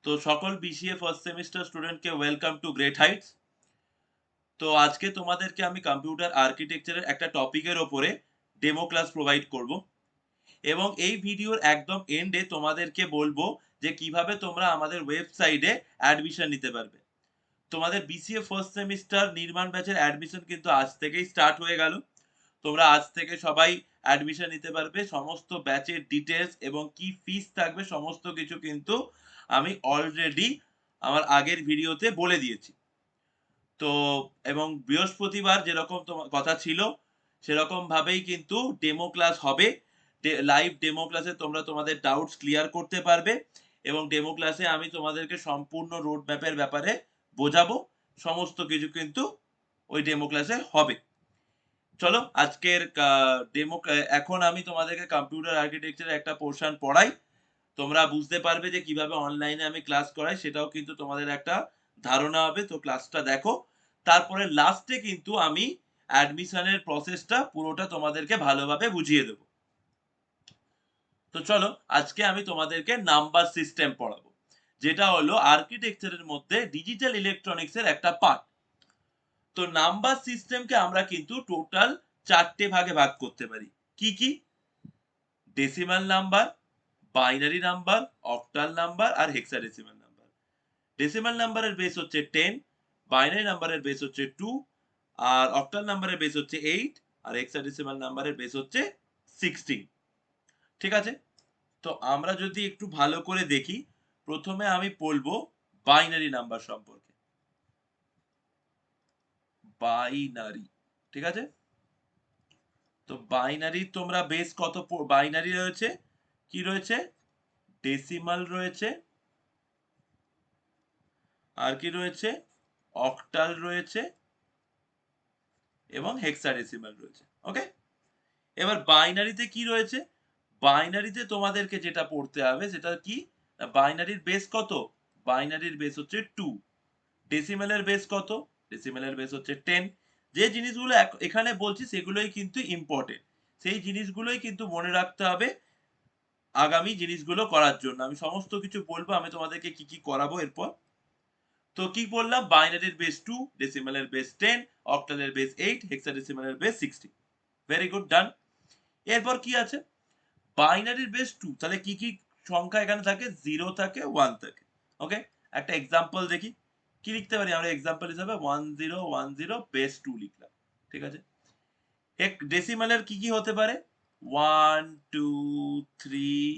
তো সকল BCA first semester স্টুডেন্টকে ওয়েলকাম টু গ্রেট হাইটস। তো আজকে তোমাদেরকে আমি কম্পিউটার আর্কিটেকচারের একটা টপিকের ওপরে ডেমো ক্লাস প্রোভাইড করব এবং এই ভিডিওর একদম এন্ডে তোমাদেরকে বলবো যে কিভাবে তোমরা আমাদের ওয়েবসাইটে অ্যাডমিশন নিতে পারবে। তোমাদের বিসিএ ফার্স্ট সেমিস্টার নির্মাণ ব্যাচের অ্যাডমিশন কিন্তু আজ থেকেই স্টার্ট হয়ে গেল। তোমরা আজ থেকে সবাই অ্যাডমিশন নিতে পারবে। সমস্ত ব্যাচের ডিটেলস এবং কি ফিস থাকবে সমস্ত কিছু কিন্তু আমি অলরেডি আমার আগের ভিডিওতে বলে দিয়েছি। তো এবং বৃহস্পতিবার যেরকম তোমার কথা ছিল সেরকম ভাবেই কিন্তু ডেমো ক্লাস হবে। লাইভ ডেমো ক্লাসে তোমরা তোমাদের ডাউটস ক্লিয়ার করতে পারবে এবং ডেমো ক্লাসে আমি তোমাদেরকে সম্পূর্ণ রোড ম্যাপের ব্যাপারে বোঝাবো। সমস্ত কিছু কিন্তু ওই ডেমো ক্লাসে হবে। চলো আজকের ডেমো এখন আমি তোমাদেরকে কম্পিউটার আর্কিটেকচারের একটা পোর্শন পড়াই। তোমরা বুঝতে পারবে যে কিভাবে অনলাইনে আমি ক্লাস করাই, সেটাও কিন্তু তোমাদের একটা ধারণা হবে। তো ক্লাসটা দেখো, তারপরে লাস্টে কিন্তু আমি অ্যাডমিশনের প্রসেসটা পুরোটা তোমাদেরকে ভালোভাবে বুঝিয়ে দেবো। তো চলো আজকে আমি তোমাদেরকে নাম্বার সিস্টেম পড়াবো, যেটা হলো আর্কিটেকচারের মধ্যে ডিজিটাল ইলেকট্রনিক্সের একটা পার্ট। তো নাম্বার সিস্টেমকে আমরা কিন্তু টোটাল 4টে ভাগে ভাগ করতে পারি। কি কি? Decimal number, binary number, octal number আর হেক্সাডেসিমাল নাম্বার। ডেসিমাল নাম্বারের বেস হচ্ছে 10, বাইনারি নাম্বারের বেস হচ্ছে 2, আর অক্টাল নাম্বারের বেস হচ্ছে 8, আর হেক্সাডেসিমাল নাম্বারের বেস হচ্ছে 16। ঠিক আছে? তো আমরা যদি একটু ভালো করে দেখি, প্রথমে আমি বলবো বাইনারি নাম্বার সম্পর্কে। বাইনারি, ঠিক আছে? তো বাইনারি তোমরা বেস কত? বাইনারি রয়েছে, কি রয়েছে? ডেসিমাল রয়েছে, আর কি রয়েছে? অক্টাল রয়েছে এবং হেক্সাডেসিমাল রয়েছে। ওকে, এবার বাইনারিতে কি রয়েছে? বাইনারিতে তোমাদেরকে যেটা পড়তে হবে সেটা কি? বাইনারির বেস কত? বাইনারির বেস হচ্ছে 2। ডেসিমেলের বেস কত? ডেসিমেলের বেস হচ্ছে 10। যে জিনিসগুলো এখানে বলছি সেগুলোই কিন্তু ইম্পর্টেন্ট। সেই জিনিসগুলোই কিন্তু মনে রাখতে হবে আগামী জিনিসগুলো করার জন্য। আমি সমস্ত কিছু বলবো, আমি তোমাদেরকে কি কি করাবো এরপর। তো কি বললাম? বাইনারির বেস 2, ডেসিমেলের বেস 10, অক্টালের বেস 8, হেক্সাডেসিমেলের বেস 16। Very good, done. এরপর কি আছে? বাইনারির বেস 2, তাহলে কি কি সংখ্যা এখানে থাকে? 0 থাকে, 1 থাকে। ওকে, একটা এক্সাম্পল দেখি। কি লিখতে পারি আমরা এক্সাম্পল হিসাবে? 1010 বেস 2 লিখলাম। ঠিক আছে। ডেসিমালের কি কি হতে পারে? 1 2 3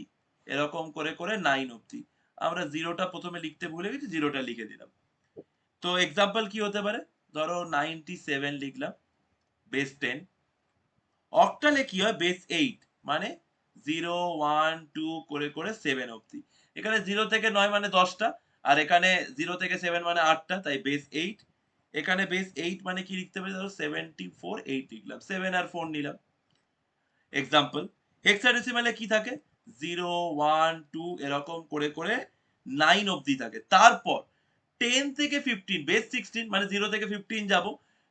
এরকম করে করে 9 অবধি। আমরা জিরোটা প্রথমে লিখতে ভুলে গেছি, জিরোটা লিখে দিলাম। তো এক্সাম্পল কি হতে পারে? ধরো 97 লিখলাম, বেস 10। অক্টালে কি হয়? বেস 8, মানে 0 1 2 করে করে 7 অবধি। এখানে 0 থেকে 9 মানে 10টা, আর এখানে 0 থেকে 7 মানে 8টা, তাই বেস 8। এখানে বেস 8 মানে কি লিখতে পারি? ধরো 74, 8 লিখলাম, 7 আর 4 নিলাম। এক্সাম্পল। হেক্সাডেসিমালে কি থাকে? 0 1 2 এরকম করে করে 9 অবধি থাকে। তারপর 10 থেকে 15, বেস 16 মানে 0 থেকে 15 যাব।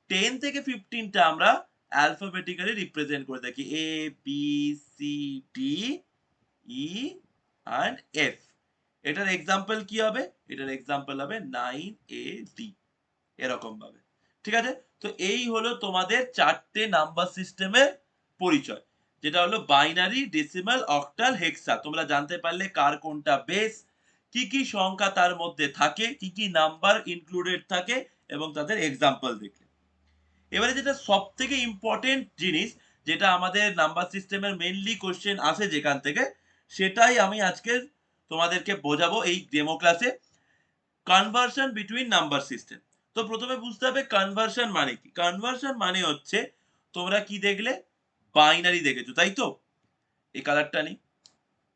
10 থেকে 15টা আমরা অ্যালফাবেটিক্যালি রিপ্রেজেন্ট করে থাকি, A B C D E and F. এটার এক্সাম্পল কি হবে? এটার এক্সাম্পল হবে 9AD, এরকম ভাবে। ঠিক আছে? তো এই হলো তোমাদের 4টে নাম্বার সিস্টেমের পরিচয়, যেটা হলো বাইনারি, ডেসিমাল, অক্টাল, হেক্সা। তোমরা জানতে পারলে কার কোনটা বেস, কি কি সংখ্যা তার মধ্যে থাকে, কি কি নাম্বার ইনক্লুডেড থাকে এবং তাদের এক্সাম্পল দেখলে। এবারে যেটা সব থেকে ইম্পর্টেন্ট জিনিস, যেটা আমাদের নাম্বার সিস্টেমের মেইনলি কোশ্চেন আসে যেখান থেকে, সেটাই আমি আজকে তোমাদেরকে বোঝাবো এই ডেমো ক্লাসে। Conversion between number system. তো প্রথমে বুঝতে হবে কনভার্সন মানে কি। কনভার্সন মানে হচ্ছে, তোমরা কি দেখলে? বাইনারি দেখেছো, তাই তো? এই কালারটা নেই,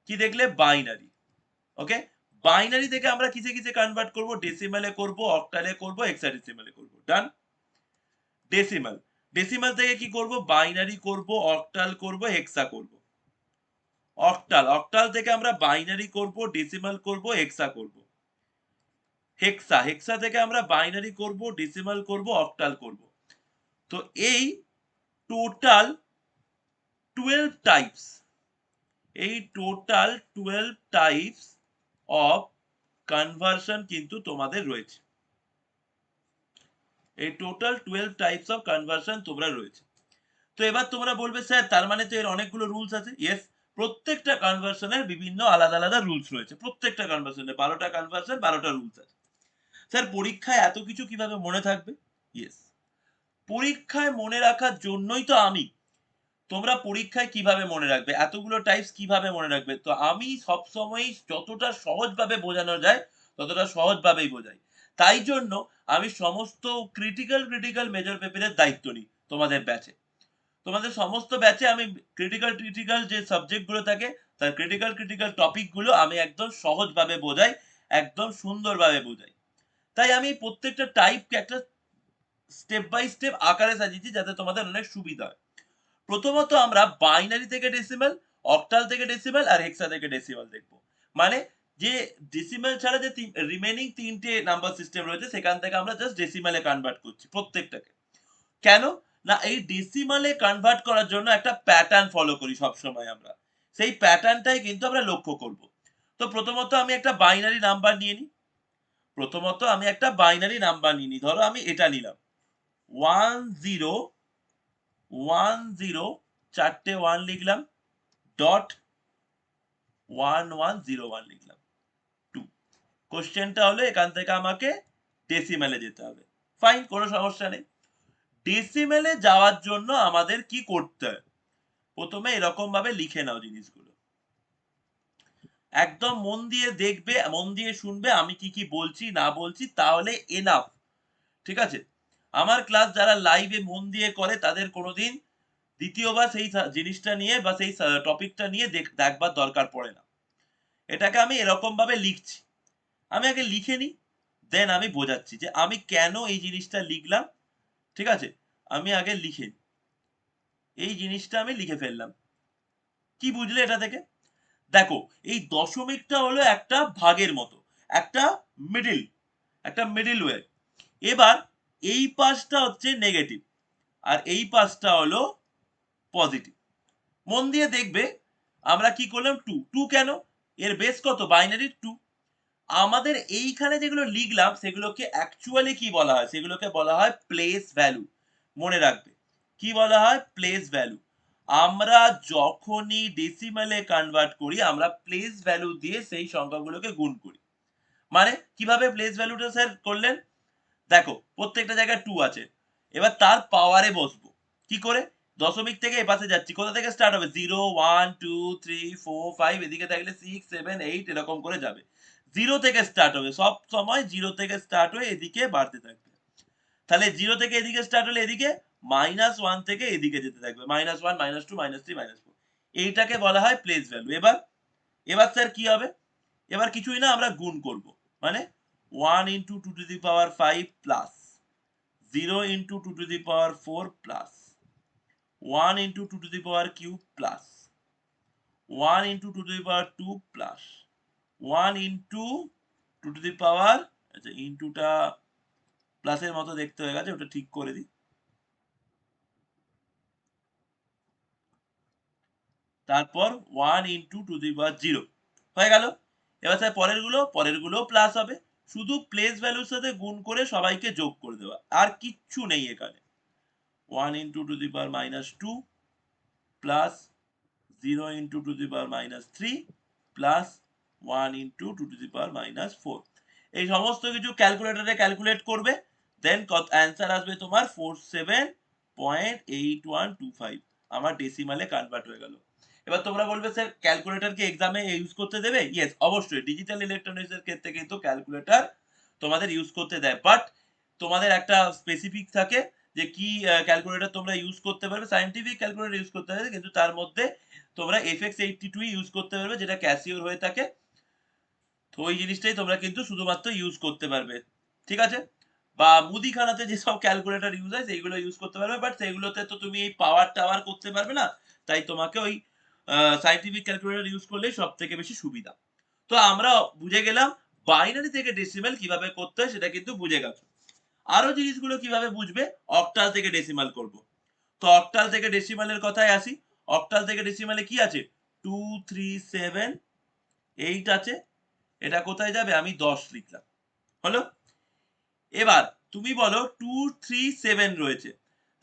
কি দেখলে? বাইনারি। ওকে, বাইনারি থেকে আমরা কিসে কিসে কনভার্ট করব? ডেসিমালে করব, অক্টালে করব, হেক্সাডেসিমালে করব। ডান। ডেসিমাল, ডেসিমাল থেকে কি করব? বাইনারি করব, অক্টাল করব, হেক্সা করব। অক্টাল, অক্টাল থেকে আমরা বাইনারি করব, ডেসিমাল করব, হেক্সা করব। হেক্সা, হেক্সা থেকে আমরা বাইনারি করব, ডেসিমাল করব, অক্টাল করব। তো এই টোটাল 12 টাইপস, এই টোটাল 12 টাইপস অফ কনভার্সন কিন্তু তোমাদের রয়েছে। এই টোটাল 12 টাইপস অফ কনভার্সন তোমরা রয়েছে। তো এবার তোমরা বলবে স্যার তার মানে তো এর অনেকগুলো রুলস আছে। ইয়েস, প্রত্যেকটা কনভার্সনের বিভিন্ন আলাদা আলাদা রুলস রয়েছে। প্রত্যেকটা কনভার্সনে 12টা কনভার্সন 12টা রুলস আছে। স্যার পরীক্ষায় এত কিছু কিভাবে মনে থাকবে? ইয়েস, পরীক্ষায় মনে রাখার জন্যই তো আমি। তোমরা পরীক্ষায় কিভাবে মনে রাখবে, এতগুলো টাইপস কিভাবে মনে রাখবে? তো আমি সবসময় যতটা সহজভাবে বোঝানো যায় ততটা সহজভাবেই বোঝাই। তাই জন্য আমি সমস্ত ক্রিটিক্যাল মেজর পেপারের দায়িত্ব নিই তোমাদের ব্যাচে। তোমাদের সমস্ত ব্যাচে আমি ক্রিটিক্যাল যে সাবজেক্ট গুলো থাকে তার ক্রিটিক্যাল টপিক গুলো আমি একদম সহজভাবে বোঝাই, একদম সুন্দরভাবে বোঝাই। তাই আমি প্রত্যেকটা টাইপকে একটা স্টেপ বাই স্টেপ আকারে সাজিয়েছি যাতে তোমাদের অনেক সুবিধা হয়। প্রথমত আমরা বাইনারি থেকে ডেসিমাল, অক্টাল থেকে ডেসিমাল আর হেক্সা থেকে ডেসিমাল দেখবো। মানে যে ডেসিমাল ছাড়া যে রিমেনিং তিনটে নাম্বার সিস্টেম রয়েছে সেখান থেকে আমরা জাস্ট ডেসিমালে কনভার্ট করছি প্রত্যেকটাকে। কেন না, এই ডেসিমালে কনভার্ট করার জন্য একটা প্যাটার্ন ফলো করি সবসময় আমরা। সেই প্যাটার্নটাই কিন্তু আমরা লক্ষ্য করব। তো প্রথমত আমি একটা বাইনারি নাম্বার নিয়ে নিই। ধরো আমি এটা নিলাম 1010, চারটে 1 লিখলাম, ডট 1101 লিখলাম 2। কোশ্চেনটা হলো এখান থেকে আমাকে ডেসিমেলে যেতে হবে। ফাইন, কোনো সমস্যা নেই। ডেসিমেলে যাওয়ার জন্য আমাদের কি করতে হয়? প্রথমে এরকম ভাবে লিখে নাও জিনিসগুলো, একদম মন দিয়ে দেখবে, মন দিয়ে শুনবে আমি কি কি বলছি না বলছি, তাহলে এনাফ। ঠিক আছে? আমার ক্লাস যারা লাইভে মন দিয়ে করে তাদের কোনোদিন দ্বিতীয়বার সেই জিনিসটা নিয়ে বা সেই টপিকটা নিয়ে দেখবার দরকার পড়ে না। এটাকে আমি এরকম ভাবে লিখছি, আমি আগে লিখে নিই, দেন আমি বোঝাচ্ছি যে আমি কেন এই জিনিসটা লিখলাম। ঠিক আছে, আমি আগে লিখে নিই, এই জিনিসটা আমি লিখে ফেললাম। কি বুঝলে এটা থেকে? দেখো, এই দশমিকটা হলো একটা ভাগের মতো, একটা মিডিল, একটা মিডিল ওয়ে। এবার এই পাশটা হচ্ছে নেগেটিভ আর এই পাশটা হলো পজিটিভ। মন দিয়ে দেখবে আমরা কি করলাম, 2 2 কেন? এর বেস কত? বাইনারি 2। আমাদের এইখানে যেগুলো লিখলাম সেগুলোকে অ্যাকচুয়ালি কি বলা হয়? সেগুলোকে বলা হয় প্লেস ভ্যালু। মনে রাখবে কি বলা হয়? Place value. আমরা যখনই ডেসিমালে কনভার্ট করি আমরা প্লেস ভ্যালু দিয়ে সেই সংখ্যাগুলোকে গুণ করি। মানে কিভাবে প্লেস ভ্যালুটা স্যার করলেন? দেখো প্রত্যেকটা জায়গায় 2 আছে, এবার তার পাওয়ারে বসবো। কি করে? দশমিক থেকে এপাশে যাচ্ছি, কোথা থেকে স্টার্ট হবে? 0 1 2 3 4 5, এদিকে থাকলে 6 7 8 এরকম করে যাবে। 0 থেকে স্টার্ট হবে, সব সময় 0 থেকে স্টার্ট হয়ে এদিকে বাড়তে থাকবে। তাহলে 0 থেকে এদিকে স্টার্ট হলে এদিকে -1 থেকে এদিকে যেতে থাকবে, -1 -2 -3 -4। এইটাকে বলা হয় প্লেস ভ্যালু। এবার এবার স্যার কি হবে? এবার কিছুই না, আমরা গুণ করব। মানে 1 into 2 to the power 5 plus 0 into 2 to the power 4 plus 1 into 2 to the power cube plus 1 into 2 to the power 2 plus 1 into 2 to the power, আচ্ছা ইনটুটা প্লাসের মতো দেখতে হয়ে গেছে, ওটা ঠিক করে দিই। তারপর 1 into 2 to the power 0 হয়ে গেল। এবার স্যার পরেরগুলো প্লাস হবে, শুধু প্লেস ভ্যালুর সাথে গুণ করে সবাইকে যোগ করে দেওয়া, আর কিচ্ছু নেই এখানে। 1 into 2 to the power -2 plus 0 into 2 to the power -3 plus 1 into 2 to the power -4। এই সমস্ত কিছু ক্যালকুলেটরে ক্যালকুলেট করবে, দেন অ্যান্সার আসবে তোমার 47.8125। আমার ডেসিমালে কনভার্ট হয়ে গেল। এবার তোমরা বলবে স্যার ক্যালকুলেটর কি এক্সামে ইউজ করতে দেবে? ইয়েস, অবশ্যই ডিজিটাল ইলেকট্রনিক্স এর ক্ষেত্রে কিন্তু ক্যালকুলেটর তোমাদের ইউজ করতে দেয়, বাট তোমাদের একটা স্পেসিফিক থাকে যে কি ক্যালকুলেটর তোমরা ইউজ করতে পারবে। সায়েন্টিফিক ক্যালকুলেটর ইউজ করতে পারবে, কিন্তু তার মধ্যে তোমরা FX82 ইউজ করতে পারবে যেটা ক্যাসিওর হয়ে থাকে। তো ওই জিনিসটাই তোমরা কিন্তু শুধুমাত্র ইউজ করতে পারবে। ঠিক আছে? বা মুদিখানাতে যেসব ক্যালকুলেটর ইউজ হয় সেইগুলো ইউজ করতে পারবে, বাট সেগুলোতে তো তুমি এই পাওয়ার টাওয়ার করতে পারবে না। তাই তোমাকে ওই সায়েন্টিফিক ক্যালকুলেটর ইউজ করলেই সব থেকে বেশি সুবিধা। তো আমরা বুঝে গেলাম বাইনারি থেকে ডেসিমাল কিভাবে করতে হয়, সেটা কিন্তু বুঝে গেছো। আরো জিনিসগুলো কিভাবে বুঝবে? অক্টাল থেকে ডেসিমাল করব। তো অক্টাল থেকে ডেসিমালের কথায় আসি। অক্টাল থেকে ডেসিমালে কি আছে? 2 3 7 8 আছে, এটা কোথায় যাবে? আমি 10 লিখলাম। হলো? এবার তুমি বলো 2 3 7 রয়েছে,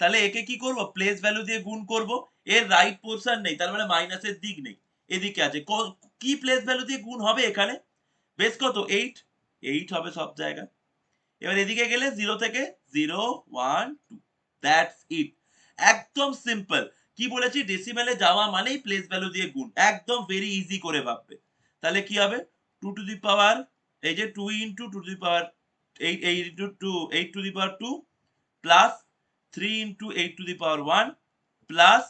তাহলে একে কি করব? প্লেস ভ্যালু দিয়ে গুণ করব। এর রাইট পোরশন নেই, তার মানে মাইনাসের দিক নেই, এদিকে আছে। কি প্লেস ভ্যালু দিয়ে গুণ হবে এখানে? বেস কত? 8, 8 হবে সব জায়গায়। এবার এদিকে গেলে 0 থেকে 0 1 2, দ্যাটস ইট। একদম সিম্পল। কি বলেছি? ডেসিমেলে যাওয়া মানেই প্লেস ভ্যালু দিয়ে গুণ, একদম ভেরি ইজি করে ভাববে। তাহলে কি হবে? 2 টু দি পাওয়ার, এই যে 2 into 2 to the power 8, 8 into 2, 8 to the power 2 plus 3 into 8 to the power 1 plus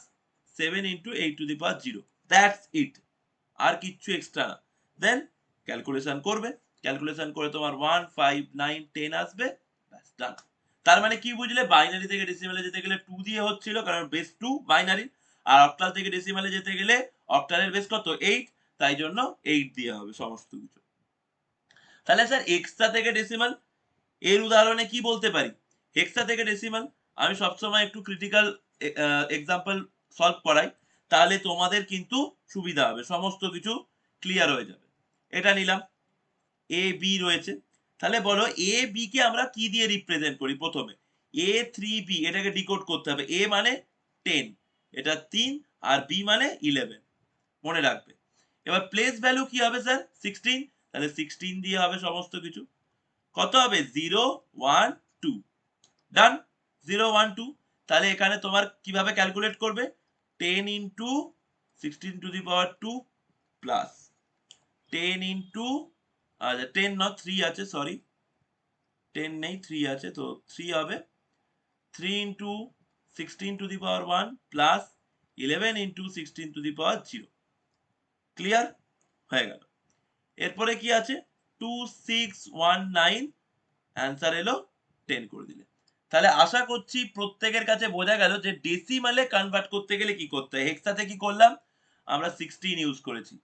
7 into 8 to the power 0, that's it. আর কিচ্ছু এক্সট্রা না। দেন ক্যালকুলেশন করবে, ক্যালকুলেশন করে তোমার 1 5 9 10 আসবে, ব্যাস ডান। তার মানে কি বুঝলে? বাইনারি থেকে ডেসিমেলে যেতে গেলে 2 দিয়ে হচ্ছিল, কারণ বেস 2 বাইনারি। আর অক্টাল থেকে ডেসিমেলে যেতে গেলে অক্টালের বেস কত? 8, তাই জন্য 8 দিয়ে হবে সমস্ত কিছু। তাহলে স্যার এক্সট্রা থেকে ডেসিমাল, এর উদাহরণে কি বলতে পারি? হেক্সা থেকে ডেসিমাল আমি সবসময় একটু ক্রিটিক্যাল এক্সাম্পল সলভ করাই, তাহলে তোমাদের কিন্তু সুবিধা হবে, সমস্ত কিছু ক্লিয়ার হয়ে যাবে। এটা নিলাম, এ বি রয়েছে। তাহলে বলো এ বি কে আমরা কি দিয়ে রিপ্রেজেন্ট করি? প্রথমে এ 3 বি, এটাকে ডিকোড করতে হবে। এ মানে 10, এটা 3, আর বি মানে 11, মনে রাখবে। এবার প্লেস ভ্যালু কি হবে স্যার? 16, তাহলে 16 দিয়ে হবে সমস্ত কিছু। কত হবে? 0 1 2, ডান। 0 1 2, তাহলে এখানে তোমার কিভাবে ক্যালকুলেট করবে? 10 into 16 two the power 2 plus 10 into, আচ্ছা 10 না 3 আছে, সরি 10 নেই 3 আছে, তো 3 হবে 3 into 16 two the power 1 plus 11 into 16 two the power 0। Clear হয়ে গেল। এরপরে কি আছে? 2 6 1 9, অ্যান্সার এলো 10 করে দিলে। তাহলে আশা করছি প্রত্যেকের কাছে বোঝা গেল যে ডেসিমালে কনভার্ট করতে গেলে কি করতে হয়। হেক্সাতে কি করলাম? আমরা 16 ইউজ করেছি।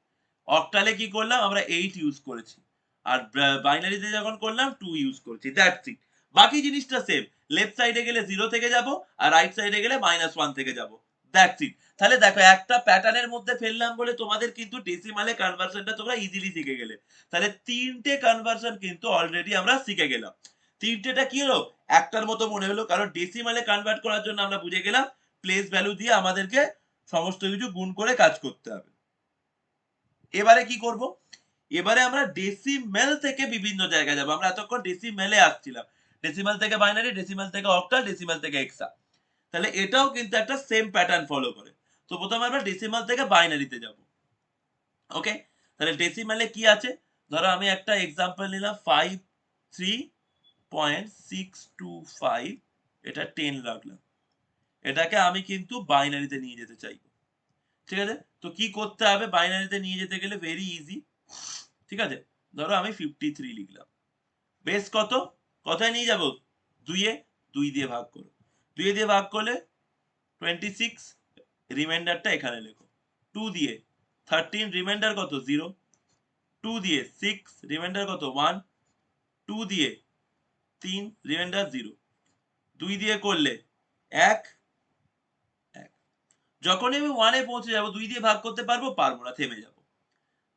অক্টালে কি করলাম? আমরা 8 ইউজ করেছি। আর বাইনারিতে যখন করলাম 2 ইউজ করেছি, দ্যাটস ইট। বাকি জিনিসটা সেম। লেফট সাইডে গেলে 0 থেকে যাব, আর রাইট সাইডে গেলে -1 থেকে যাব, দ্যাটস ইট। তাহলে দেখো একটা প্যাটার্নের মধ্যে ফেললাম বলে তোমাদের কিন্তু ডেসিমালে কনভার্সনটা তোমরা ইজিলি শিখে গেলে। তাহলে তিনটে কনভার্সন কিন্তু অলরেডি আমরা শিখে গেলাম। তিনটেটা কি হলো? একটার মতো মনে হলো, কারণ ডেসিমালে কনভার্ট করার জন্য আমরা বুঝে গেলাম প্লেস ভ্যালু দিয়ে আমাদেরকে সমস্ত কিছু গুণ করে কাজ করতে হবে। এবারে কি করব? এবারে আমরা ডেসিমেল থেকে বিভিন্ন জায়গায় যাব। আমরা এতক্ষণ ডেসিমেলে আসছিলাম। ডেসিমাল থেকে বাইনারি, ডেসিমাল থেকে অক্টাল, ডেসিমাল থেকে হেক্সা। তাহলে এটাও কিন্তু একটা সেম প্যাটার্ন ফলো করে। তো প্রথমে আমরা ডেসিমাল থেকে বাইনারিতে যাব। ওকে? তাহলে ডেসিমালে কি আছে? ধরো আমি একটা এক্সাম্পল নিলাম 53.625, এটা 10 রাখলাম। এটাকে আমি কিন্তু বাইনারিতে নিয়ে যেতে চাইবো। ঠিক আছে? তো কি করতে হবে বাইনারিতে নিয়ে যেতে গেলে? Very easy. ঠিক আছে? ধরো আমি 53 লিখলাম। বেস কত? কোথায় নিয়ে যাব? 2 এ, 2 দিয়ে ভাগ করো। 2 দিয়ে ভাগ করলে 26, রিমাইন্ডারটা এখানে লেখো। 2 দিয়ে 13, রিমাইন্ডার কত? 0। 2 দিয়ে 6, রিমাইন্ডার কত? 1। 2 দিয়ে 3, রিমাইন্ডার 0। 2 দিয়ে করলে 1 1। যখনই আমি 1 এ পৌঁছে যাব 2 দিয়ে ভাগ করতে পারবো? পারবো না, থেমে যাব।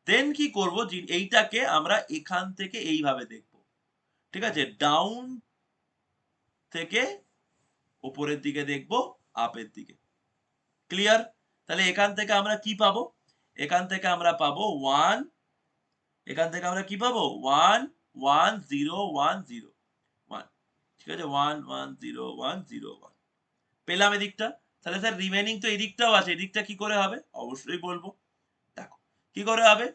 দেন কি করব? এইটাকে আমরা এখান থেকে এইভাবে দেখব। ঠিক আছে? ডাউন থেকে উপরের দিকে দেখব, আপের দিকে। ক্লিয়ার? তাহলে এখান থেকে আমরা কি পাবো? এখান থেকে আমরা পাবো 1, এখান থেকে আমরা কি পাবো? 1 1 0 1 0 1। ঠিক আছে? 1 1 0 1 0 1 পেলাম এদিকটা। তাহলে স্যার রিমেইনিং তো এদিকটাও আছে, এদিকটা কি করে হবে? অবশ্যই বলবো। দেখো কি করে হবে?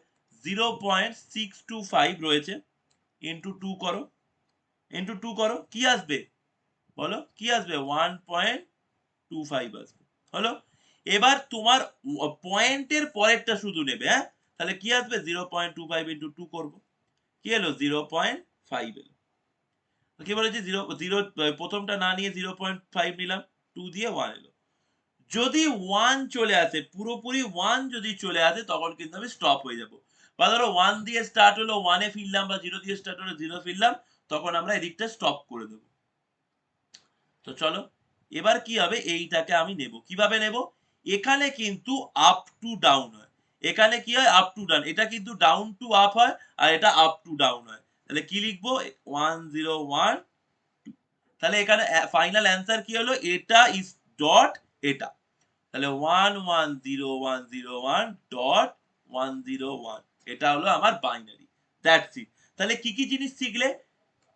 0.625 রয়েছে, ইনটু 2 করো, ইনটু 2 করো, কি আসবে বলো? কি আসবে? 1.25 আসবে। হলো? এবার তোমার পয়েন্টের পরেরটা শুধু নেবে, হ্যাঁ? তাহলে কি আসবে? 0.25 ইনটু 2 করব। কি এলো? 0.5 এলো। কি বলেছি? 0 0, প্রথমটা না নিয়ে 0.5 নিলাম, 2 দিয়ে 1 এলো। যদি 1 চলে আসে, পুরোপুরি 1 যদি চলে আসে, তখন কিন্তু আমি স্টপ হয়ে যাব। বা ধরো 1 দিয়ে স্টার্ট হলো, 1 এ ফিরলাম, বা 0 দিয়ে স্টার্ট হলো, 0 ফিরলাম, তখন আমরা এদিকটা স্টপ করে দেব। তো চলো এবার কি হবে? এইটাকে আমি নেব। কিভাবে নেব? এখানে কিন্তু আপ টু ডাউন হয়, এখানে কি হয় আপ টু ডাউন, এটা কিন্তু ডাউন টু আপ হয় আর এটা আপ টু ডাউন হয়। তাহলে কি লিখবো 101, তাহলে এখানে ফাইনাল অ্যান্সার কি হলো, এটা ইজ ডট এটা, তাহলে 110101 ডট 101, এটা হলো আমার বাইনারি। That's it. তাহলে কি কি জিনিস শিখলে,